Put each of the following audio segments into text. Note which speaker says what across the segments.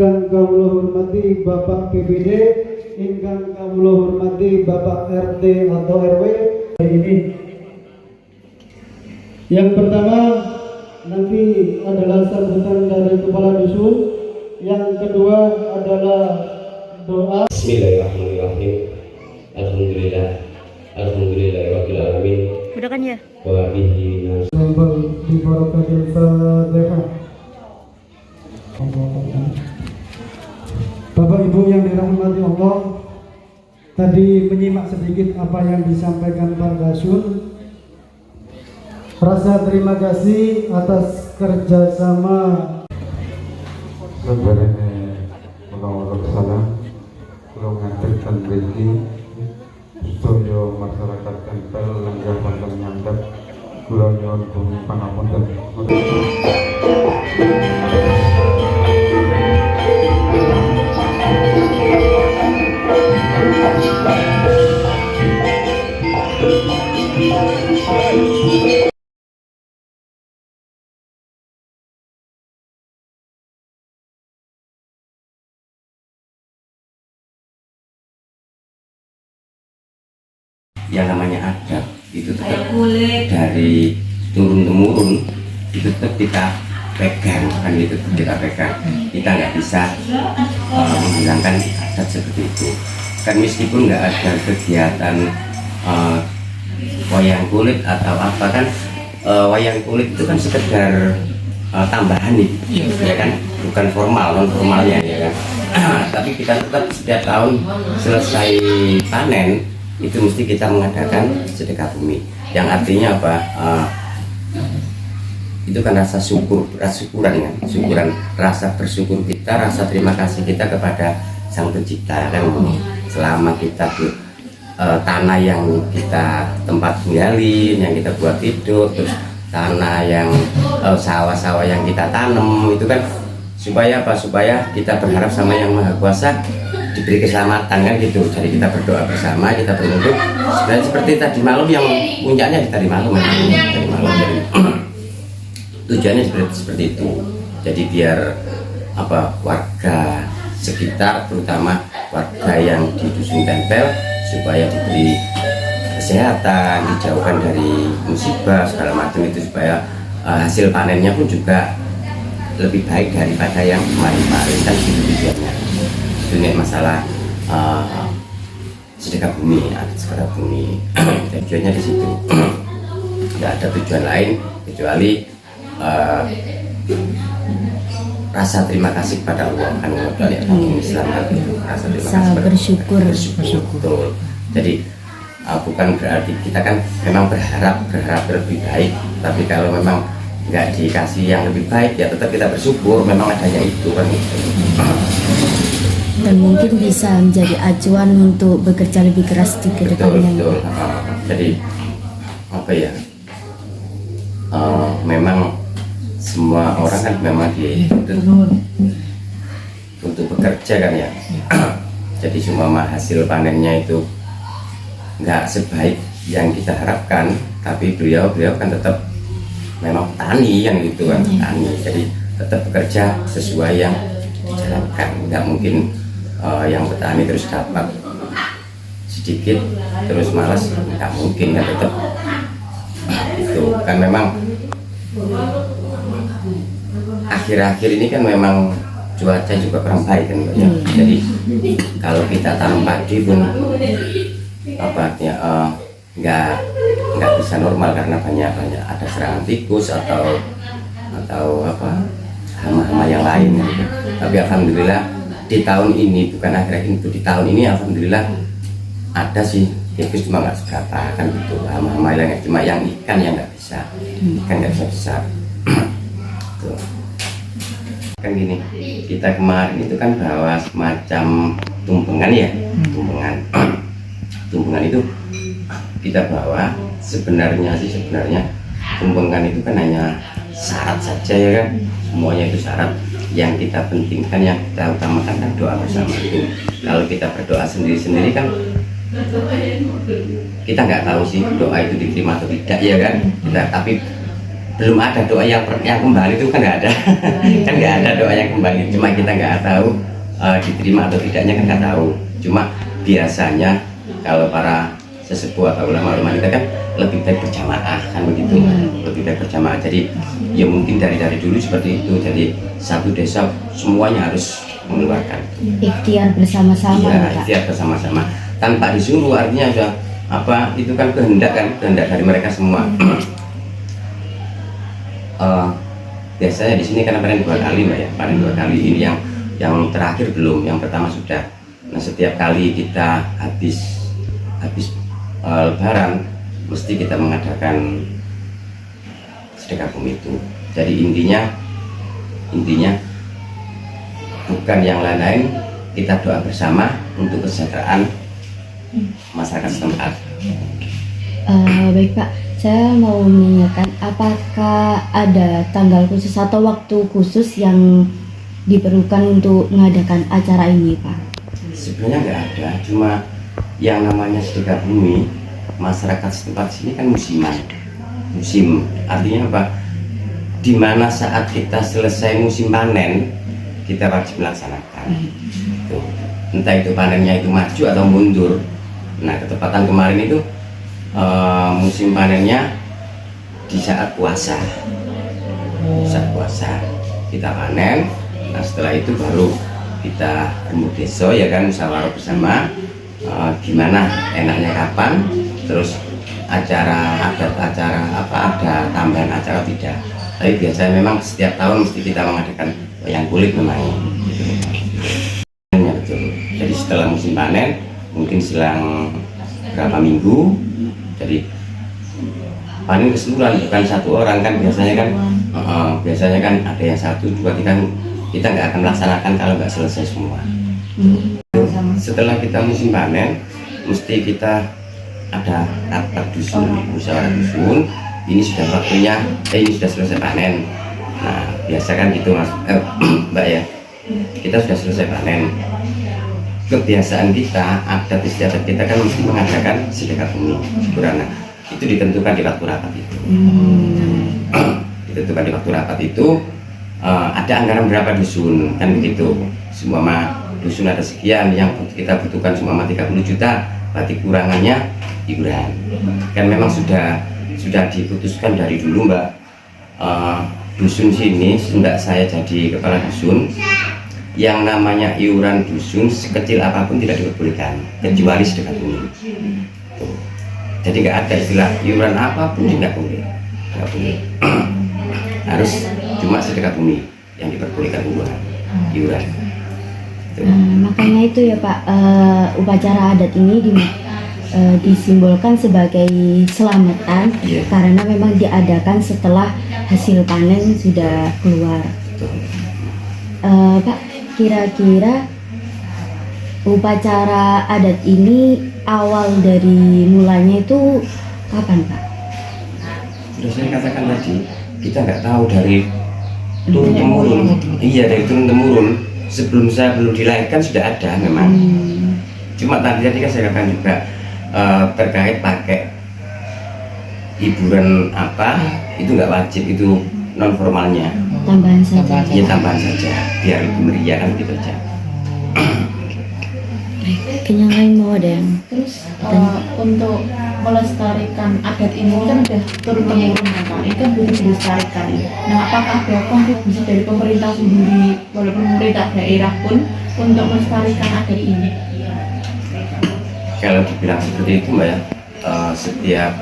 Speaker 1: ingkang kawula hormati Bapak PBD, ingkang kawula hormati Bapak RT atau RW ini. Yang pertama nanti adalah sambutan dari kepala dusun, yang kedua adalah doa.
Speaker 2: Bismillahirrahmanirrahim. Alhamdulillah. Alhamdulillahirabbil alamin.
Speaker 3: Udah kan ya?
Speaker 2: Wa bihi nas.
Speaker 1: Di barakatil Fatihah. Bapak Ibu yang dirahmati Allah, tadi menyimak sedikit apa yang disampaikan Pak Dasun. Rasa terima kasih atas kerjasama.
Speaker 4: Sebenarnya menolak salah, kalau ngantarkan beki, supaya masyarakat tempel lenggah pantang nyandap, kalau nyon bumi pangapunten.
Speaker 2: Yang namanya adat itu tetap dari turun temurun, itu tetap kita pegang, kan itu tetap kita pegang. Kita nggak bisa menghilangkan adat seperti itu. Kan meskipun nggak ada kegiatan wayang kulit atau apa kan, wayang kulit itu kan sekedar tambahan nih, ya kan, bukan formal, non formalnya ya kan. Tapi kita tetap setiap tahun selesai panen itu mesti kita mengadakan sedekah bumi, yang artinya apa? Itu kan rasa syukuran kan, rasa bersyukur kita, rasa terima kasih kita kepada Sang Pencipta kan. Selama kita tanah yang kita tempat tinggalin, yang kita buat hidup, terus tanah yang sawah-sawah yang kita tanam, itu kan supaya apa? Supaya kita berharap sama Yang Maha Kuasa diberi keselamatan kan gitu. Jadi kita berdoa bersama, kita berdoa. Sebenarnya seperti tadi malam, yang puncaknya di tadi malam, tadi malam. Jadi tujuannya seperti itu. Jadi biar apa, warga sekitar, terutama warga yang di dusun tempel, supaya diberi kesehatan, dijauhkan dari musibah segala macam itu, supaya hasil panennya pun juga lebih baik daripada yang kemarin-kemarin kan gitu tujuannya. Ini masalah sedekah bumi, sedekah bumi. Tujuannya di situ. Tidak ada tujuan lain kecuali rasa terima kasih kepada Allah kan, Islam kan itu, rasa terima kasih, bersyukur. Betul. Jadi bukan berarti kita kan memang berharap lebih baik, tapi kalau memang nggak dikasih yang lebih baik ya tetap kita bersyukur, memang adanya itu kan.
Speaker 3: Dan mungkin bisa menjadi acuan untuk bekerja lebih keras di kedepannya.
Speaker 2: Betul. Jadi apa ya, memang semua orang kan memang dituntut untuk bekerja kan ya. Jadi cuma hasil panennya itu nggak sebaik yang kita harapkan, tapi beliau kan tetap memang petani yang gitu kan, petani. Jadi tetap bekerja sesuai yang dijalankan. Nggak mungkin yang petani terus dapat sedikit terus malas, nggak mungkin kan, tetap itu kan. Memang akhir-akhir ini kan memang cuaca juga kurang baik kan ya. Jadi kalau kita tanam padi pun apa ya, nggak bisa normal karena banyak ada serangan tikus atau apa, hama-hama yang lain gitu. Tapi alhamdulillah di tahun ini, bukan akhir-akhir itu, di tahun ini alhamdulillah ada sih tikus, cuma nggak seberapa kan gitu. Hama-hama yang cuma yang ikan yang nggak bisa, ikan nggak bisa besar. Tuh. Kan gini, kita kemarin itu kan bawa semacam tumpengan ya, tumpengan itu kita bawa. Sebenarnya tumpengan itu kan hanya syarat saja ya kan, semuanya itu syarat. Yang kita pentingkan, yang kita utamakan kan doa bersama itu. Kalau kita berdoa sendiri-sendiri kan kita nggak tahu sih doa itu diterima atau tidak ya kan. Tapi belum ada doa yang kembali itu kan nggak ada. Kan nggak ada doa yang kembali, cuma kita nggak tahu diterima atau tidaknya kan nggak tahu. Cuma biasanya kalau para sesepuh atau ulama-ulama kita kan lebih baik berjamaah kan begitu, lebih baik berjamaah. Jadi ya mungkin dari dulu seperti itu. Jadi satu desa semuanya harus mengeluarkan
Speaker 3: Ikhtiar bersama-sama
Speaker 2: ya,
Speaker 3: Pak.
Speaker 2: ikhtiar bersama-sama tanpa disuruh, artinya sudah apa itu kan kehendak dari mereka semua. Biasanya di sini karena panen 2 kali Mbak ya, panen 2 kali. Ini yang terakhir belum, yang pertama sudah. Nah setiap kali kita habis Lebaran mesti kita mengadakan sedekah bumi itu. Jadi intinya bukan yang lain-lain, kita doa bersama untuk kesejahteraan masyarakat setempat.
Speaker 3: Baik Pak, saya mau menanyakan apakah ada tanggal khusus atau waktu khusus yang diperlukan untuk mengadakan acara ini Pak?
Speaker 2: Sebenarnya nggak ada, cuma yang namanya sedekah bumi masyarakat setempat sini kan musim, artinya apa? Dimana saat kita selesai musim panen kita wajib melaksanakan. Tuh. Entah itu panennya itu maju atau mundur. Nah ketepatan kemarin itu musim panennya di saat puasa, kita panen. Nah setelah itu baru kita remuk deso ya kan, musyawarah bersama gimana enaknya kapan, terus acara apa, ada tambahan acara tidak. Tapi biasanya memang setiap tahun mesti kita mengadakan wayang kulit memang gitu. Ya, betul. Jadi setelah musim panen mungkin selang berapa minggu, jadi panen keseluruhan bukan satu orang kan biasanya kan ada yang 1, 2, 3, kita nggak akan melaksanakan kalau nggak selesai semua. Setelah kita musim panen mesti kita ada rapat dusun, musyawarah dusun. Ini sudah waktunya, ini sudah selesai panen. Nah biasa kan gitu Mas Mbak ya, kita sudah selesai panen. Kebiasaan kita, adat istiadat kita kan mesti mengadakan sedekah bumi syukuran. Nah, itu ditentukan di waktu rapat itu. Ditentukan di waktu rapat itu ada anggaran berapa dusun kan begitu. Semua dusun ada sekian, yang kita butuhkan semua 30 juta, berarti kurangannya iuran. Kan memang sudah diputuskan dari dulu Mbak. Dusun sini sejak saya jadi kepala dusun, yang namanya iuran dusun sekecil apapun tidak diperbolehkan kecuali sedekah bumi. Jadi nggak ada istilah iuran apapun nggak boleh. Harus cuma sedekah bumi yang diperbolehkan iuran.
Speaker 3: Makanya itu ya Pak, upacara adat ini disimbolkan sebagai selamatan, karena memang diadakan setelah hasil panen sudah keluar. Pak, kira-kira upacara adat ini awal dari mulanya itu kapan Pak?
Speaker 2: Sudah saya katakan tadi, kita nggak tahu dari turun temurun. Iya, dari turun temurun. Sebelum saya belum dilahirkan sudah ada memang. Cuma tadi kan saya katakan juga terkait pakai hiburan apa itu nggak wajib, itu non formalnya.
Speaker 3: Tambahan saja.
Speaker 2: Ya tambahan saja, biar lebih meriah kan gitu aja.
Speaker 3: Yang lain mau ada yang
Speaker 5: Terus untuk melestarikan adat ini kan udah turun temurun kan Pak, ini kan butuh dilestarikan. Nah apakah ada kontribusi dari pemerintah sendiri, walaupun pemerintah daerah pun, untuk melestarikan adat ini?
Speaker 2: Kalau dibilang seperti itu Mbak ya, setiap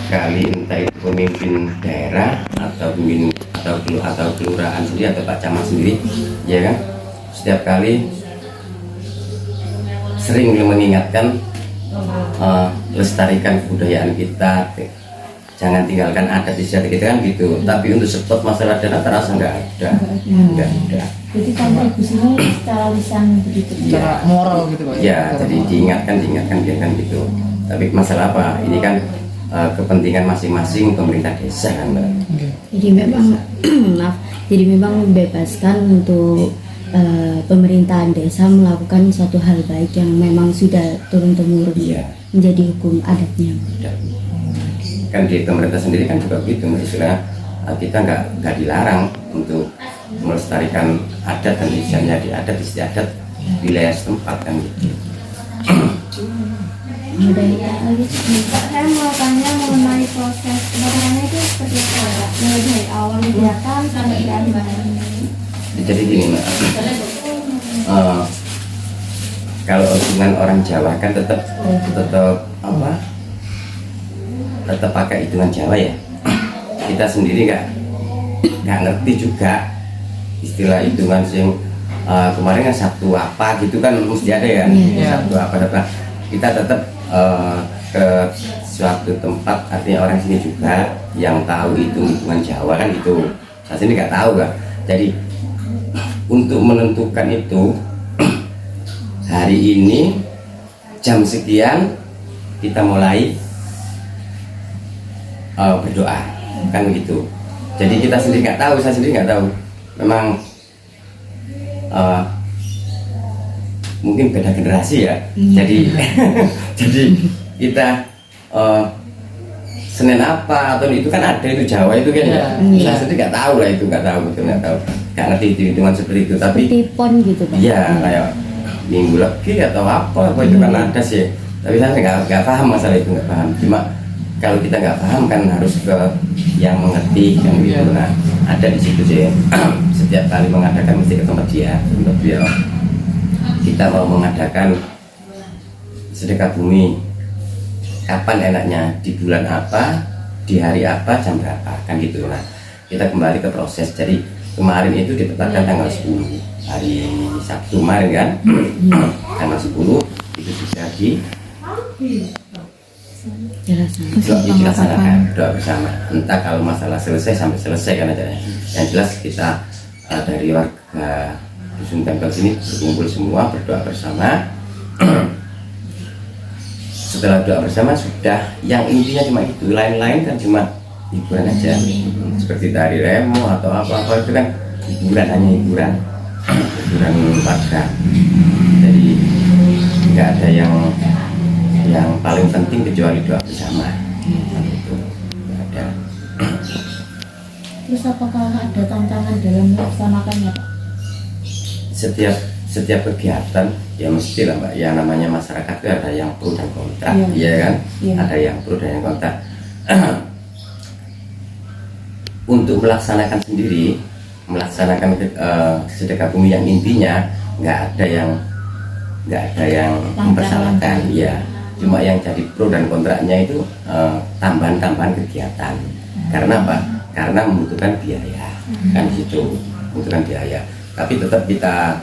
Speaker 2: kali entah itu pemimpin daerah atau pemimpin atau kelurahan sendiri atau Pak Camat sendiri, ya kan, setiap kali sering mengingatkan lestarikan kebudayaan kita, jangan tinggalkan adat istiadat kita kan gitu. Tapi untuk spot masalah dana terasa nggak ada.
Speaker 5: Jadi kontribusinya secara lisan begitu,
Speaker 2: secara
Speaker 6: moral gitu Pak.
Speaker 2: Ya, jadi diingatkan biarkan gitu. Tapi masalah apa? Ini kan kepentingan masing-masing pemerintah desa kan Mbak.
Speaker 3: Jadi memang maaf, jadi memang membebaskan untuk pemerintahan desa melakukan suatu hal baik yang memang sudah turun temurun menjadi hukum adatnya.
Speaker 2: Kan di pemerintah sendiri kan juga begitu, istilah kita nggak dilarang untuk melestarikan adat dan istiadatnya di adat istiadat wilayah setempat kan gitu.
Speaker 3: Ada yang lagi?
Speaker 6: Pak, saya mau tanya mengenai proses pemotretannya itu seperti apa ya Pak? Mulai dari awal kegiatan sampai di akhir.
Speaker 2: Jadi gini Mbak, kalau hubungan orang Jawa kan tetap apa? Tetap pakai hitungan Jawa ya. Kita sendiri nggak ngerti juga istilah hitungan sing kemarin kan Sabtu apa gitu kan mesti ada ya. Sabtu apa kita tetap ke suatu tempat, artinya orang sini juga yang tahu hitungan Jawa kan itu. Saya sini nggak tahu kan. Jadi untuk menentukan itu hari ini jam sekian kita mulai berdoa kan begitu. Jadi kita sendiri nggak tahu, saya sendiri nggak tahu. Memang mungkin beda generasi ya. Jadi jadi kita Senin apa atau itu kan ada itu Jawa itu kan ya. Saya sendiri nggak tahu lah itu, nggak tahu betul, nggak tahu, nggak ngerti hitungan seperti itu. Tapi
Speaker 3: Seperti pon gitu Pak?
Speaker 2: iya kayak minggu lagi atau apa itu kan ada sih. Tapi saya nggak paham masalah itu, nggak paham. Cuma kalau kita nggak paham kan harus ke yang mengerti yang gitu. Nah ada di situ sih. Setiap kali mengadakan mesti ke tempat dia, tempat beliau. Kita mau mengadakan sedekah bumi, kapan enaknya, di bulan apa, di hari apa, jam berapa, kan gitu. Nah kita kembali ke proses. Jadi kemarin itu ditetapkan tanggal 10 hari Sabtu kemarin kan. Tanggal 10 itu sudah dilaksanakan doa bersama. Entah kalau masalah selesai sampai selesai kan aja. Yang jelas kita dari warga dusun tempel sini berkumpul semua berdoa bersama. Setelah doa bersama sudah, yang intinya cuma itu, lain-lain kan cuma hiburan aja, seperti tari remo atau apa-apa itu kan hiburan, hanya hiburan warga. Jadi nggak ada yang paling penting kecuali doa bersama. Itu nggak ada.
Speaker 5: Terus apakah ada tantangan dalam melaksanakannya Pak?
Speaker 2: Setiap kegiatan ya mesti lah Mbak, yang namanya masyarakat itu ada yang pro dan kontra, iya kan? Ada yang pro dan yang kontra. Untuk melaksanakan sendiri, melaksanakan sedekah bumi yang intinya nggak ada yang mempersalahkan, ya. Cuma yang jadi pro dan kontranya itu tambahan kegiatan. Karena apa? Karena membutuhkan biaya, kan situ, membutuhkan biaya. Tapi tetap kita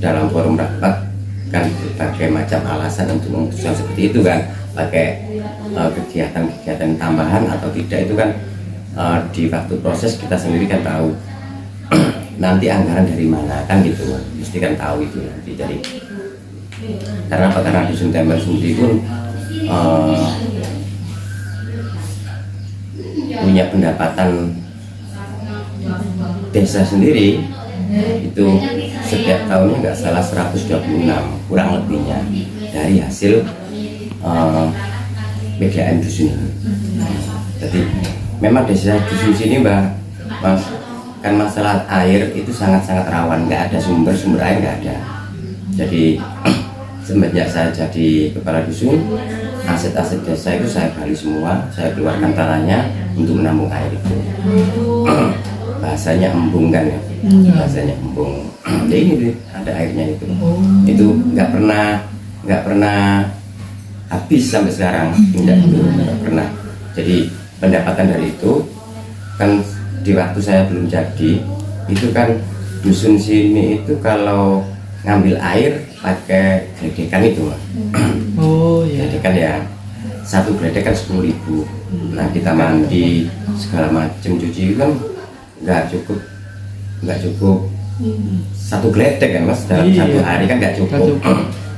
Speaker 2: dalam forum rapat kan berbagai macam alasan untuk memutuskan seperti itu kan, pakai kegiatan tambahan atau tidak itu kan di waktu proses kita sendiri kan tahu nanti anggaran dari mana kan gitu, mesti kan tahu itu nanti. Jadi karena apa? Karena dusun tempel sendiri pun punya pendapatan desa sendiri itu setiap tahunnya nggak salah 126 kurang lebihnya dari hasil PDAM dusun ini. Jadi memang desa dusun sini Mas, kan masalah air itu sangat-sangat rawan, nggak ada sumber air, nggak ada. Jadi semenjak saya jadi kepala dusun, aset-aset desa itu saya gali semua, saya keluarkan tanahnya untuk menampung air itu. Bahasanya embung kan ya, bahasanya embung. Ya ini deh, ada airnya itu. Itu nggak pernah habis sampai sekarang, nggak pernah. Jadi pendapatan dari itu kan di waktu saya belum jadi, itu kan dusun sini itu kalau ngambil air pakai gledekan itu, gledekan ya. Satu gledekan 10.000. Nah kita mandi segala macam cuci kan nggak cukup satu gledek kan Mas, dalam satu hari kan nggak cukup.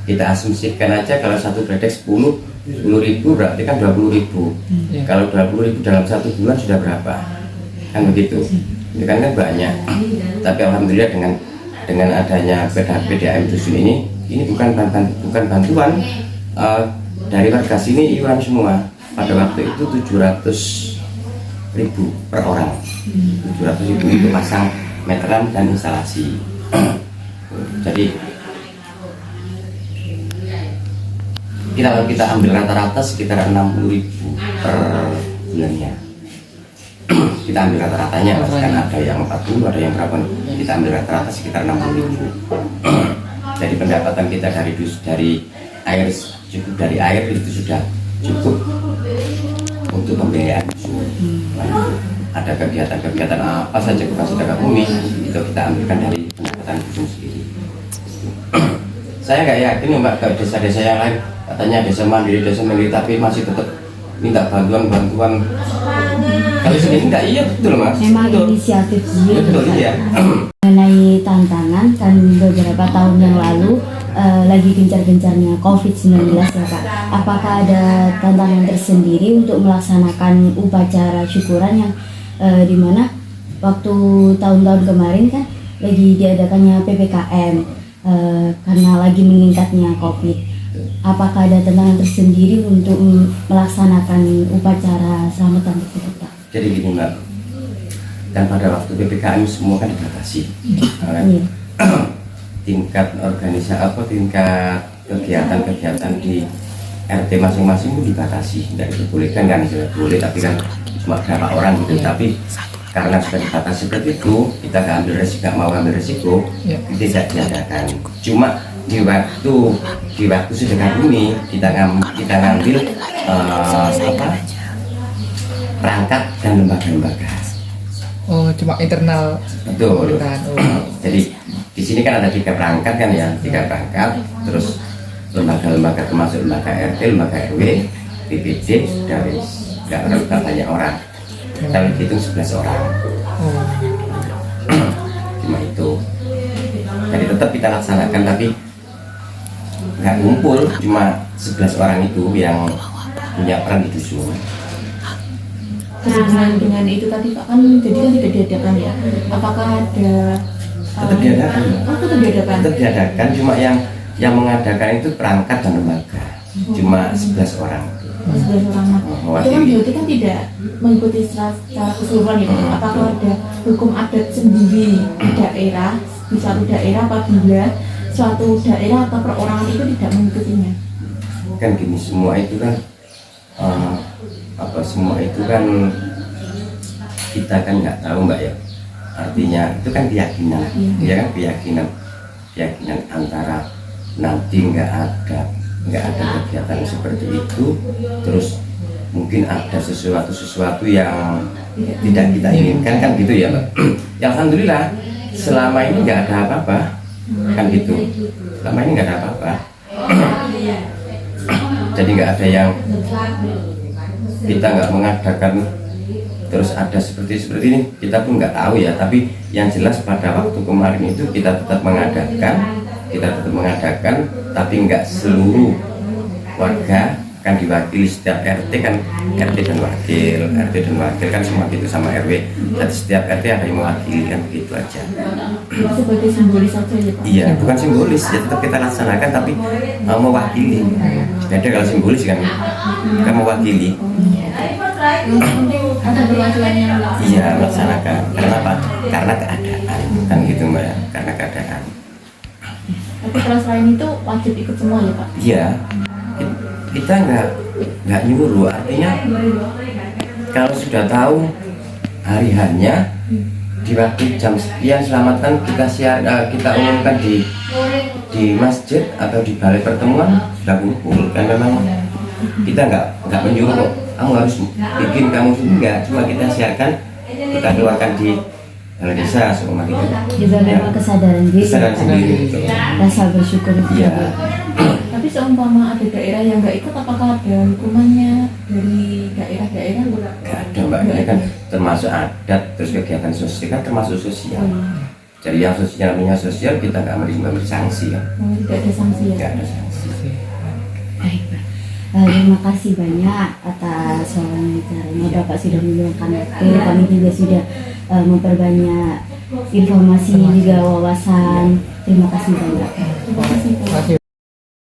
Speaker 2: Kita asumsikan aja kalau satu gledek 10.000 berarti kan 20.000. Kalau 20.000 dalam satu bulan sudah berapa? Kan begitu. Itu kan banyak. Tapi alhamdulillah dengan adanya PDAM dusun ini bukan bantuan dari warga sini, iuran semua. Pada waktu itu 700 700.000 per orang. 700.000 untuk pasang meteran dan instalasi. Jadi kita ambil rata-rata sekitar 60.000 per bulannya. Kita ambil rata-ratanya, kan ada yang 40, ada yang berapa, kita ambil rata-rata sekitar 60.000. Jadi pendapatan kita dari air, cukup dari air itu sudah cukup untuk pembiayaan. Ada kegiatan-kegiatan apa saja bekas sedekah bumi itu kita ambilkan dari pendapatan dusun sendiri. Saya nggak yakin ya Mbak, ke desa-desa yang lain katanya desa mandiri, tapi masih tetap minta bantuan. Kalau sini enggak, iya betul Mas.
Speaker 3: Memang
Speaker 2: Betul.
Speaker 3: inisiatif sendiri.
Speaker 2: Betul, iya.
Speaker 3: Mengenai tantangan, kan beberapa tahun yang lalu lagi gencar-gencarnya COVID-19 ya Pak. Apakah ada tantangan tersendiri untuk melaksanakan upacara syukuran yang dimana waktu tahun-tahun kemarin kan lagi diadakannya PPKM karena lagi meningkatnya COVID. Apakah ada tantangan tersendiri untuk melaksanakan upacara selamatan tersebut Pak?
Speaker 2: Jadi gini Mbak, dan pada waktu PPKM semua kan dibatasi.
Speaker 3: Iya.
Speaker 2: Tingkat tingkat kegiatan-kegiatan di RT masing-masing itu dibatasi, tidak dibolehkan kan, sudah boleh tapi kan cuma berapa orang gitu. Tapi karena sudah dibatasi seperti itu, kita nggak ambil resiko, nggak mau ambil resiko, tidak diadakan. Cuma di waktu sedekah bumi kita ngambil perangkat dan lembaga-lembaga.
Speaker 7: Oh, cuma internal.
Speaker 2: Betul.
Speaker 7: Oh.
Speaker 2: Jadi di sini kan ada 3 perangkat kan ya, 3 perangkat, terus lembaga-lembaga termasuk lembaga RT, lembaga RW, PPD, dari nggak banyak orang. Kita hitung 11 orang.
Speaker 7: Oh.
Speaker 2: Cuma itu. Jadi tetap kita laksanakan tapi nggak ngumpul, cuma 11 orang itu yang punya peran di dusun.
Speaker 5: Dengan itu tadi Pak, kan jadi kan tidak diadakan ya. Apakah ada
Speaker 2: Tetap diadakan.
Speaker 5: Tetap diadakan.
Speaker 2: Tetap diadakan, cuma yang mengadakan itu perangkat dan lembaga. Cuma 11 orang.
Speaker 5: 11 orang. Itu kan berarti kan tidak mengikuti secara keseluruhan ya. Apakah ada hukum adat sendiri di daerah, di suatu daerah apabila suatu daerah atau perorangan itu tidak mengikutinya?
Speaker 2: Kan gini, semua itu kan semua itu kan kita kan nggak tahu Mbak ya. Artinya itu kan keyakinan, ya kan, keyakinan antara nanti nggak ada kegiatan seperti itu, terus mungkin ada sesuatu yang tidak kita inginkan kan gitu ya Mbak. Ya alhamdulillah selama ini nggak ada apa-apa kan gitu, selama ini nggak ada apa-apa. Jadi nggak ada yang kita nggak mengadakan terus ada seperti ini, kita pun nggak tahu ya. Tapi yang jelas pada waktu kemarin itu kita tetap mengadakan, tapi nggak seluruh warga kan diwakili. Setiap RT kan RT dan wakil kan semua gitu sama RW. Jadi setiap RT ada yang mewakili kan, begitu aja.
Speaker 5: Sebagai simbolis saja ya Pak?
Speaker 2: Iya, bukan simbolis ya, tetap kita laksanakan tapi mewakili. Beda kalau simbolis kan mewakili.
Speaker 5: Ada perwakilannya.
Speaker 2: Iya, melaksanakan. Karena apa? Karena keadaan kan gitu Mbak ya, karena keadaan.
Speaker 5: Tapi kalau selain itu wajib ikut semua ya Pak?
Speaker 2: Iya, kita nggak nyuruh. Artinya kalau sudah tahu hari hanya di waktu jam sekian selamatan kita umumkan di masjid atau di balai pertemuan sudah kumpul. Kan memang kita nggak menyuruh kok kamu harus bikin kamu enggak, cuma kita siarkan, kita keluarkan di balai desa semua gitu.
Speaker 3: Juga memang kesadaran diri.
Speaker 2: Kesadaran sendiri gitu.
Speaker 3: Rasa bersyukur itu.
Speaker 2: Iya.
Speaker 5: Tapi seumpama ada daerah yang nggak ikut, apakah ada hukumannya dari daerah-daerah?
Speaker 2: Nggak ada Mbak, ini kan termasuk adat, terus kegiatan sosial kan termasuk sosial. Jadi yang namanya sosial kita nggak memberi sanksi kan.
Speaker 5: Tidak ada sanksi ya?
Speaker 2: Nggak ada sanksi.
Speaker 3: Baik Pak. Terima kasih banyak atas wawancaranya. Bapak sudah meluangkan waktu, kami juga sudah memperbanyak informasi juga wawasan. Terima kasih banyak.
Speaker 5: Terima kasih Pak.